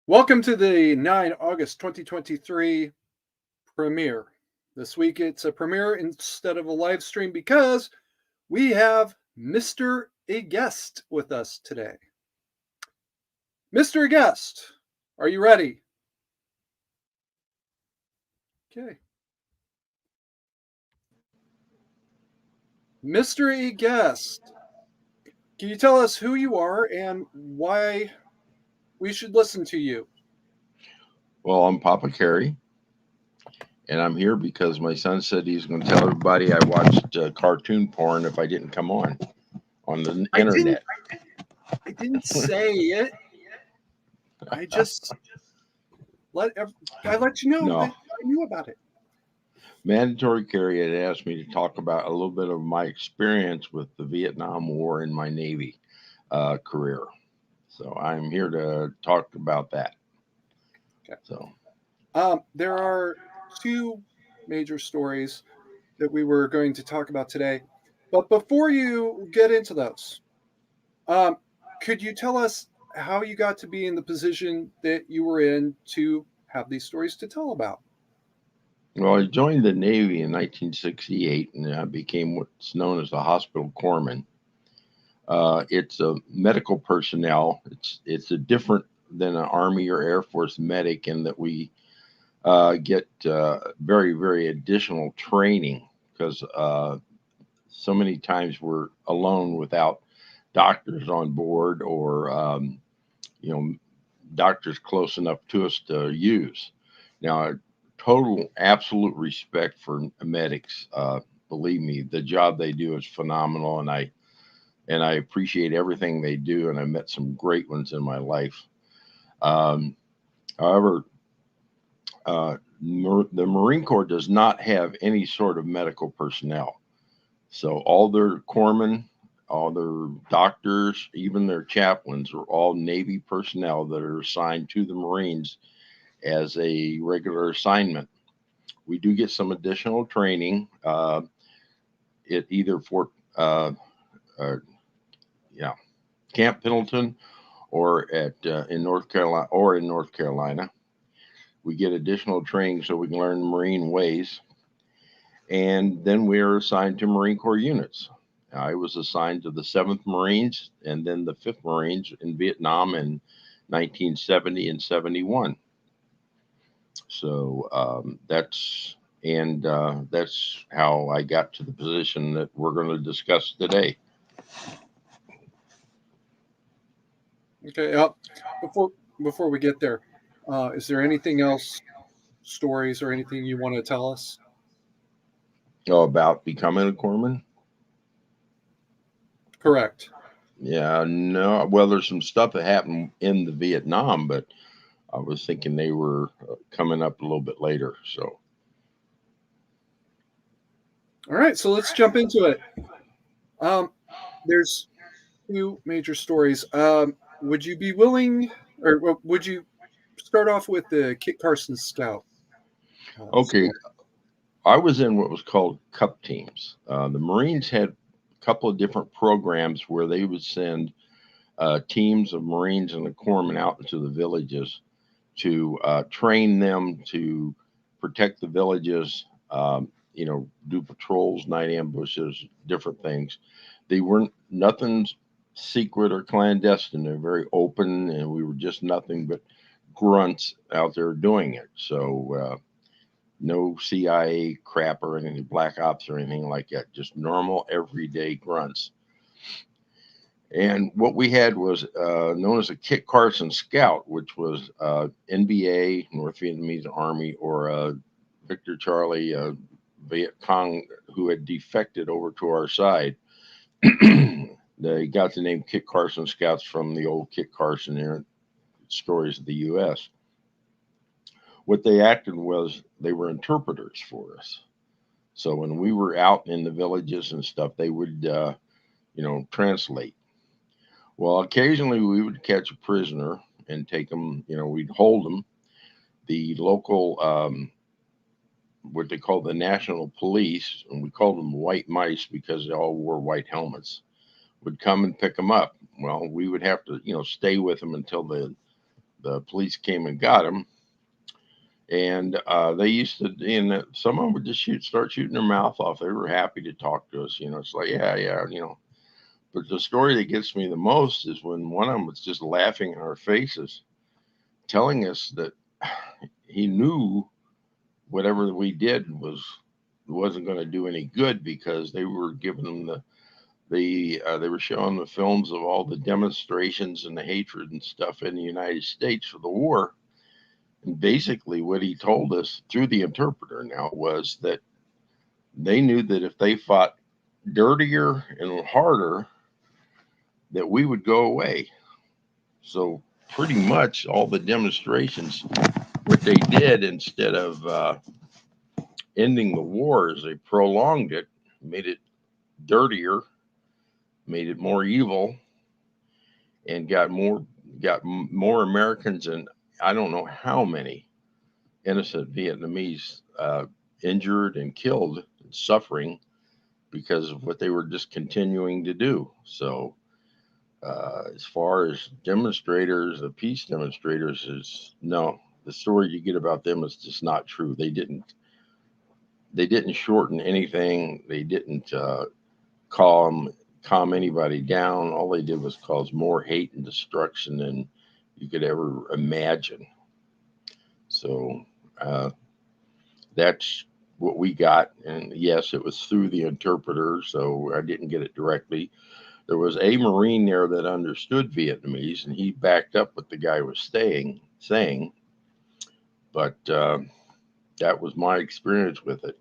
Welcome to the 9 August 2023 premiere. This week it's a premiere instead of a live stream because we have Mr. A Guest with us today. Mr. A Guest, are you ready? Okay. Mr. A Guest, can you tell us who you are and why we should listen to you? Well, I'm Papa Carey, and I'm here because my son said he's going to tell everybody I watched cartoon porn if I didn't come on the I didn't internet. I didn't say it. I just let I let you know that No, I knew about it. Mandatory Carey had asked me to talk about a little bit of my experience with the Vietnam War in my Navy career. So I'm here to talk about that. Okay. So, There are two major stories that we were going to talk about today. But before you get into those, um, could you tell us how you got to be in the position that you were in to have these stories to tell about? well, I joined the Navy in 1968, and I became what's known as a hospital corpsman. It's a medical personnel. It's a different than an Army or Air Force medic in that we get very additional training because so many times we're alone without doctors on board or you know doctors close enough to us to use. Now, total absolute respect for medics. Believe me, the job they do is phenomenal, and I appreciate everything they do, and I met some great ones in my life. Um, However, the Marine Corps does not have any sort of medical personnel. So all their corpsmen, all their doctors, even their chaplains are all Navy personnel that are assigned to the Marines as a regular assignment. We do get some additional training at either Fort, uh, yeah, Camp Pendleton or at in North Carolina. We get additional training so we can learn Marine ways, and then we are assigned to Marine Corps units. I was assigned to the 7th Marines and then the 5th Marines in Vietnam in 1970 and 71. So that's how I got to the position that we're going to discuss today. Okay. Before before we get there, is there anything else, stories or anything you want to tell us? About becoming a corpsman. Correct. Yeah, no. Well, there's some stuff that happened in the Vietnam, but I was thinking they were coming up a little bit later. So, All right. So let's jump into it. Um, there's two major stories. Would you be willing, or would you start off with the Kit Carson Scout okay, story? I was in what was called cup teams. The Marines had a couple of different programs where they would send teams of Marines and the corpsmen out into the villages to train them to protect the villages, do patrols, night ambushes, different things. They weren't nothing secret or clandestine. They're very open, and we were just nothing but grunts out there doing it. So no CIA crap or anything, black ops or anything like that. Just normal everyday grunts. And what we had was known as a Kit Carson Scout, which was NBA, North Vietnamese Army, or Victor Charlie Viet Cong, who had defected over to our side. They got the name Kit Carson Scouts from the old Kit Carson stories of the U.S. What they acted was they were interpreters for us. So when we were out in the villages and stuff, they would, translate. Well, occasionally we would catch a prisoner and take them, we'd hold them. The local, what they call the national police, and we called them white mice because they all wore white helmets, would come and pick them up. Well, we would have to, stay with them until the the police came and got him. And they used to, and some of them would just start shooting their mouth off. They were happy to talk to us. It's like, yeah, yeah, But the story that gets me the most is when one of them was just laughing in our faces, telling us that he knew whatever we did wasn't going to do any good because they were giving them they were showing the films of all the demonstrations and the hatred and stuff in the United States for the war. And basically, what he told us through the interpreter now was that they knew that if they fought dirtier and harder, that we would go away. So pretty much all the demonstrations, what they did instead of ending the wars, they prolonged it, made it dirtier, made it more evil, and got more Americans and I don't know how many innocent Vietnamese injured and killed and suffering because of what they were just continuing to do. So, as far as demonstrators, the peace demonstrators, is no. The story you get about them is just not true. They didn't shorten anything. They didn't calm anybody down. All they did was cause more hate and destruction than you could ever imagine. So uh, that's what we got. And yes, it was through the interpreter, so I didn't get it directly. There was a Marine there that understood Vietnamese, and he backed up what the guy was saying. But that was my experience with it.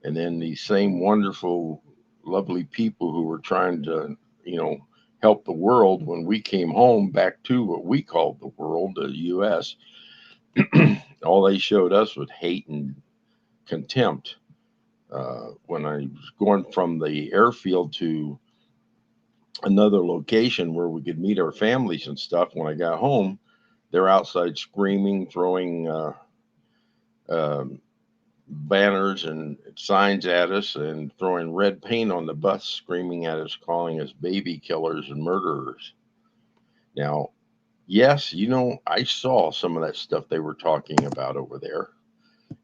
And then these same wonderful, lovely people who were trying to, you know, help the world when we came home back to what we called the world, the U.S. All they showed us was hate and contempt. When I was going from the airfield to another location where we could meet our families and stuff, when I got home, they're outside screaming, throwing um, banners and signs at us and throwing red paint on the bus, screaming at us, calling us baby killers and murderers. Now, yes, I saw some of that stuff they were talking about over there.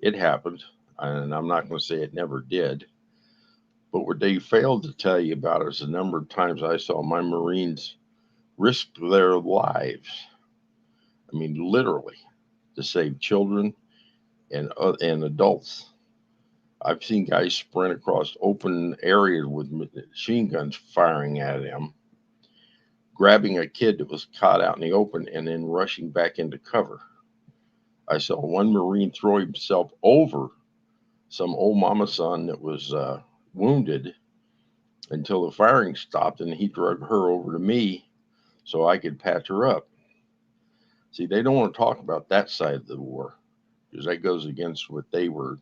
It happened, and I'm not going to say it never did. But what they failed to tell you about is the number of times I saw my Marines risk their lives. I mean, literally, to save children and adults. I've seen guys sprint across open areas with machine guns firing at them, grabbing a kid that was caught out in the open, and then rushing back into cover. I saw one Marine throw himself over some old mama son that was wounded until the firing stopped, and he drug her over to me so I could patch her up. See, they don't want to talk about that side of the war because that goes against what they were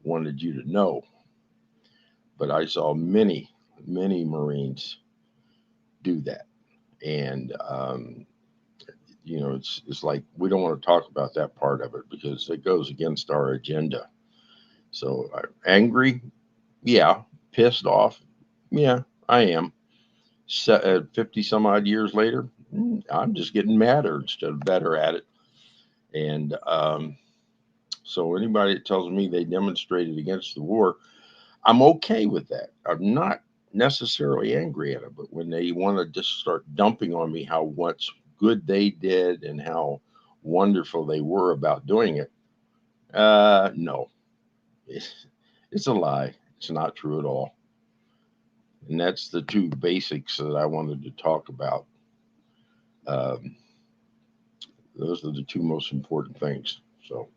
wanted you to know. But I saw many, many Marines do that, and it's like we don't want to talk about that part of it because it goes against our agenda. So angry, yeah. Pissed off, yeah. I am. 50 some odd years later, I'm just getting madder instead of better at it. And so anybody that tells me they demonstrated against the war, I'm okay with that. I'm not necessarily angry at it, but when they want to just start dumping on me how much good they did and how wonderful they were about doing it, no, it's a lie. It's not true at all. And that's the two basics that I wanted to talk about. Um, those are the two most important things. So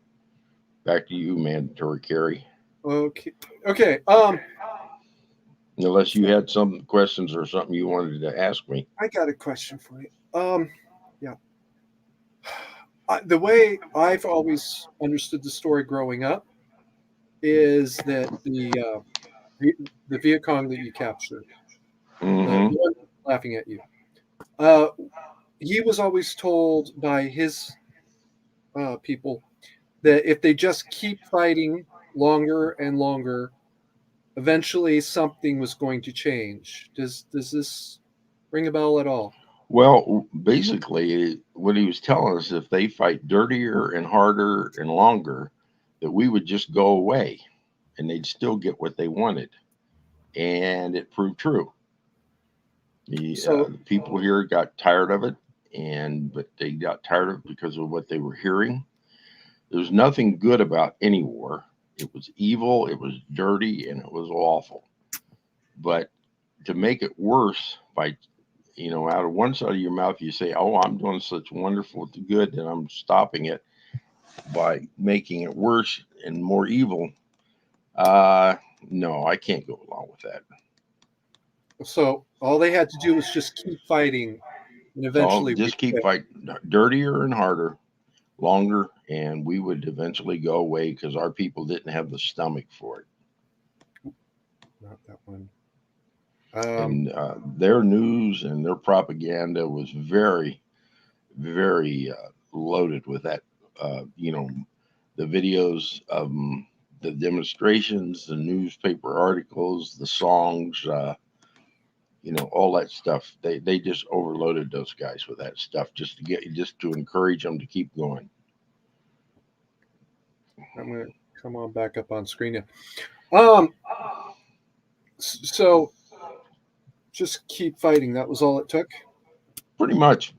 back to you, mandatory carry. Okay. Okay. Unless you had some questions or something you wanted to ask me. I got a question for you. Yeah. The way I've always understood the story growing up is that the Viet Cong that you captured, the Mm-hmm. one laughing at you, uh, he was always told by his people that if they just keep fighting longer and longer, eventually something was going to change. Does this ring a bell at all? Well, basically, what he was telling us, if they fight dirtier and harder and longer, that we would just go away and they'd still get what they wanted. And it proved true. So The people here got tired of it, but they got tired of it because of what they were hearing. There's nothing good about any war. It was evil, it was dirty, and it was awful. But to make it worse by, out of one side of your mouth, you say, "Oh, I'm doing such wonderful good that I'm stopping it," by making it worse and more evil. Uh, no, I can't go along with that. so all they had to do was just keep fighting, and So eventually we just keep quit. fighting dirtier and harder, longer, and we would eventually go away because our people didn't have the stomach for it. Not that one. Um, And their news and their propaganda was very, very loaded with that. The videos of the demonstrations, the newspaper articles, the songs, all that stuff. They just overloaded those guys with that stuff just to encourage them to keep going. I'm gonna come on back up on screen now. So just keep fighting. That was all it took. Pretty much,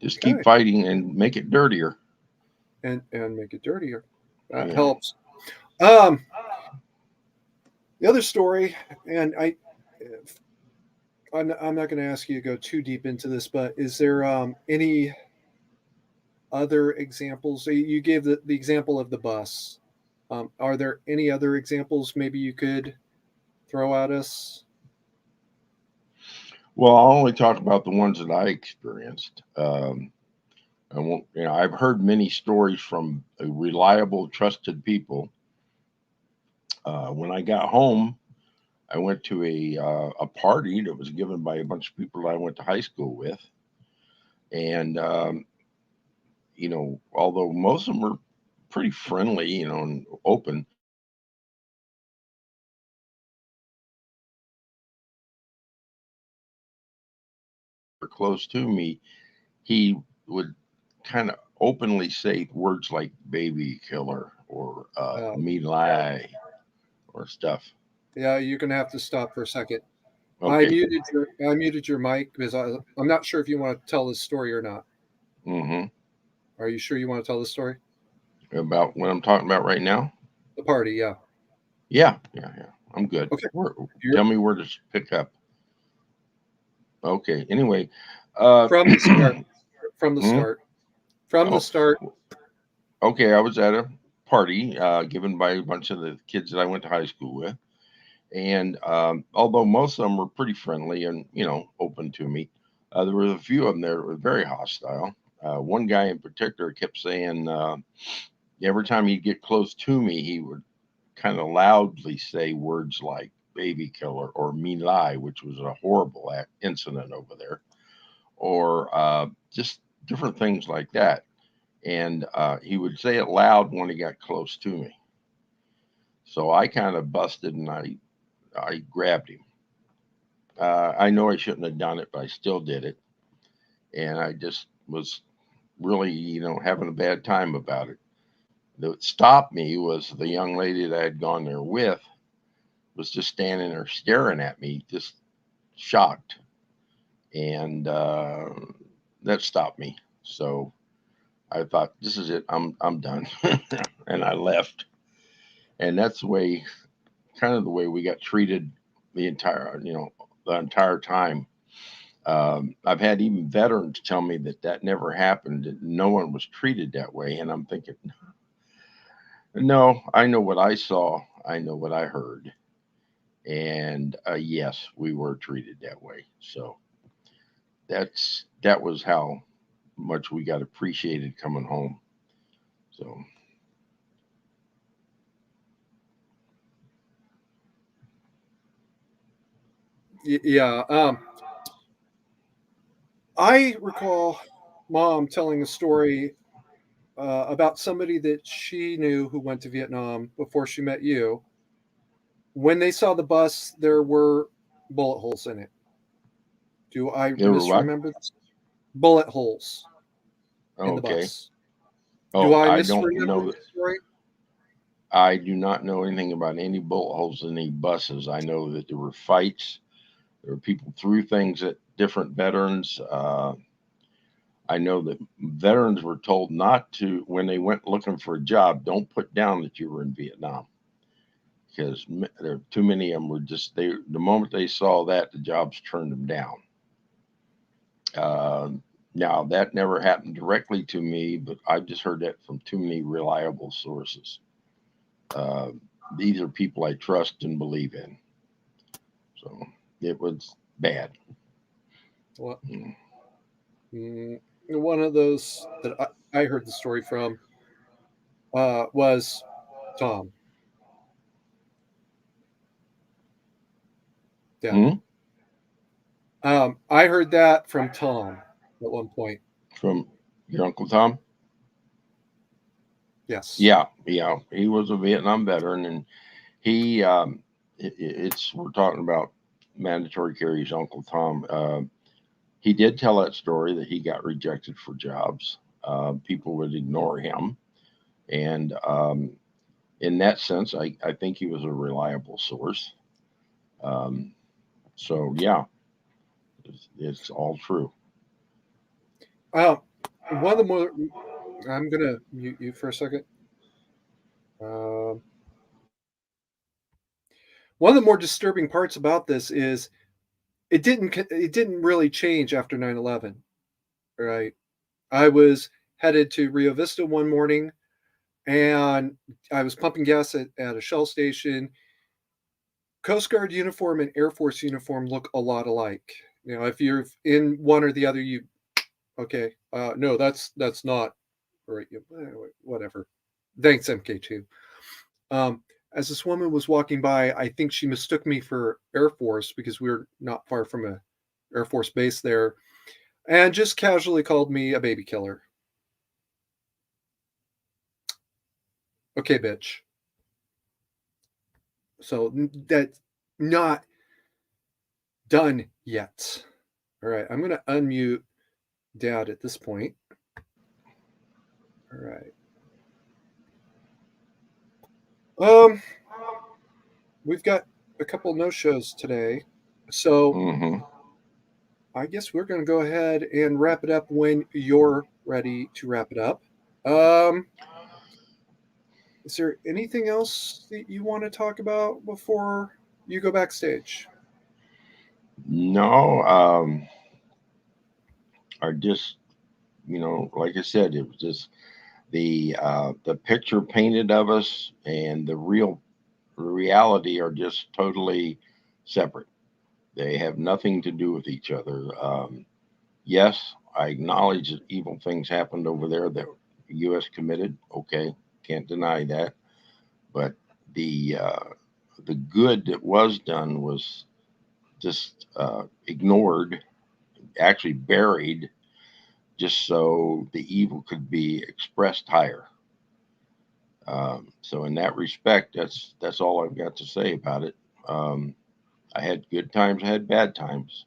just keep Okay, fighting and make it dirtier. and make it dirtier. That Yeah. helps. Um, the other story, and I'm not going to ask you to go too deep into this, but is there any other examples? So you gave the example of the bus. Are there any other examples maybe you could throw at us? Well, I'll only talk about the ones that I experienced. I won't. I've heard many stories from reliable, trusted people. When I got home, I went to a party that was given by a bunch of people that I went to high school with, and although most of them were pretty friendly, and open, or close to me, he would kind of openly say words like "baby killer" or Uh, "me yeah, lie" or stuff. yeah, you're going to have to stop for a second. Okay. I muted your mic because I'm not sure if you want to tell this story or not. Hmm. Are you sure you want to tell this story? About what I'm talking about right now? The party, yeah. Yeah, yeah, yeah. I'm good. Okay, Tell you're me where to pick up. Okay. Anyway, uh, from the start. From the hmm? start. From the Oh, start. okay. I was at a party given by a bunch of the kids that I went to high school with, and although most of them were pretty friendly and open to me, there were a few of them there that were very hostile. One guy in particular kept saying every time he'd get close to me, he would kind of loudly say words like "baby killer" or "me lie," which was a horrible incident over there, or just different things like that. And he would say it loud when he got close to me. So I kind of busted and I grabbed him. I know I shouldn't have done it, but I still did it. And I just was really, having a bad time about it. What stopped me was the young lady that I had gone there with was just standing there staring at me, just shocked. And that stopped me. So I thought, this is it. I'm done. And I left. And that's kind of the way we got treated the entire time. I've had even veterans tell me that never happened, that no one was treated that way. And I'm thinking, no, I know what I saw, I know what I heard. And yes, we were treated that way. So that was how much we got appreciated coming home. So Yeah. I recall mom telling a story about somebody that she knew who went to Vietnam before she met you. When they saw the bus, there were bullet holes in it. Do I they were what? misremember this? bullet holes in the Okay. bus. Do Oh, I I don't misremember know. the story? I do not know anything about any bullet holes in any buses. I know that there were fights. There were people threw things at different veterans. I know that veterans were told not to, when they went looking for a job, don't put down that you were in Vietnam, because there too many of them were just they. The moment they saw that, the jobs turned them down. Uh, Now that never happened directly to me, but I've just heard that from too many reliable sources. Uh, these are people I trust and believe in. So it was bad. What? Mm. One of those that I heard the story from was Tom. Yeah. Hmm? I heard that from Tom at one point. From your Uncle Tom? Yes. Yeah, yeah. He was a Vietnam veteran, and he it's we're talking about mandatory carries. Uncle Tom. He did tell that story that he got rejected for jobs. People would ignore him, and in that sense, I think he was a reliable source. Um, so yeah, it's all true. Um, one of the more, I'm gonna mute you for a second. Um, one of the more disturbing parts about this is it didn't really change after 9/11. Right. I was headed to Rio Vista one morning, and I was pumping gas at a Shell station. Coast Guard uniform and Air Force uniform look a lot alike. If you're in one or the other, you okay. No, that's not right. Whatever. Thanks, MK2. Um, as this woman was walking by, I think she mistook me for Air Force because we were not far from a Air Force base there, and just casually called me a baby killer. Okay, bitch. So that's not done yet. All right, I'm gonna unmute Dad at this point. All right. Um, we've got a couple no shows today, so Hmm. I guess we're gonna go ahead and wrap it up when you're ready to wrap it up. Um, is there anything else that you want to talk about before you go backstage? No, I just like I said, it was just the picture painted of us and the real reality are just totally separate. They have nothing to do with each other. Yes, I acknowledge that evil things happened over there that the U.S. committed. Okay, can't deny that. But the uh, the good that was done was just ignored, actually buried, just so the evil could be expressed higher. So in that respect, that's all I've got to say about it. Um, I had good times, I had bad times.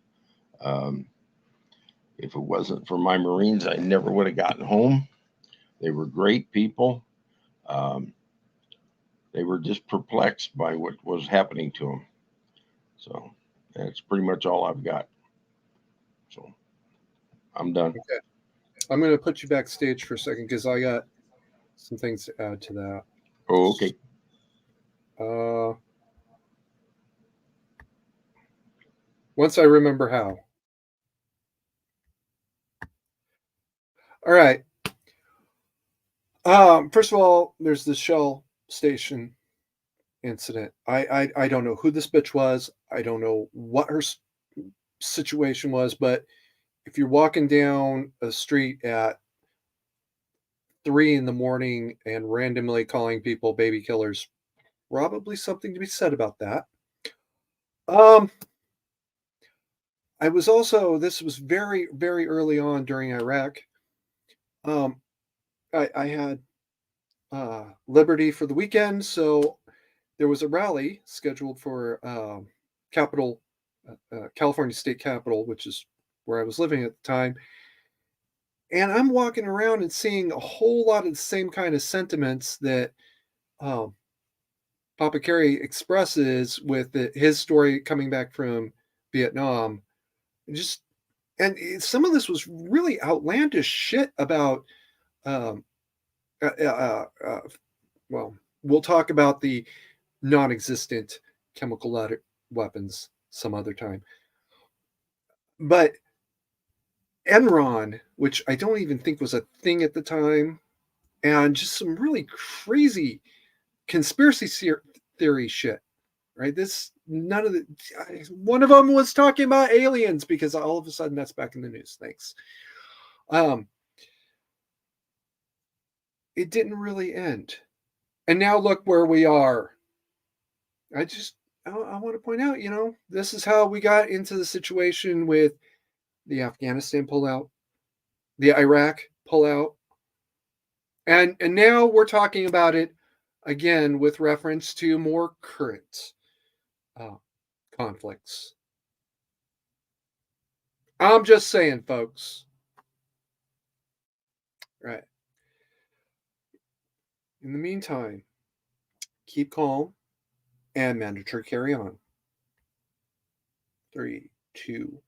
Um, if it wasn't for my Marines, I never would have gotten home. They were great people. Um, they were just perplexed by what was happening to them. So that's pretty much all I've got. So I'm done. Okay, I'm gonna put you backstage for a second because I got some things to add to that. Oh, okay. Uh, once I remember how. All right. First of all, there's the Shell station incident. I don't know who this bitch was. I don't know what her situation was, but if you're walking down a street at 3 in the morning and randomly calling people baby killers, probably something to be said about that. Um, I was also this was very very early on during Iraq. Um, I had Liberty for the weekend, so there was a rally scheduled for Capital, California State Capitol, which is where I was living at the time. And I'm walking around and seeing a whole lot of the same kind of sentiments that um, Papa Carey expresses with his story coming back from Vietnam. Just some of this was really outlandish shit about um, uh, uh, uh, uh, well, we'll talk about the non-existent chemical weapons some other time. But Enron, which I don't even think was a thing at the time, and just some really crazy conspiracy theory shit. Right? This none of the one of them was talking about aliens because all of a sudden that's back in the news. Thanks. Um, it didn't really end, and now look where we are. I just I want to point out, this is how we got into the situation with the Afghanistan pullout, the Iraq pullout, and now we're talking about it again with reference to more current uh, conflicts. I'm just saying, folks. Right. In the meantime, keep calm and mandatory carry on. 3, 2,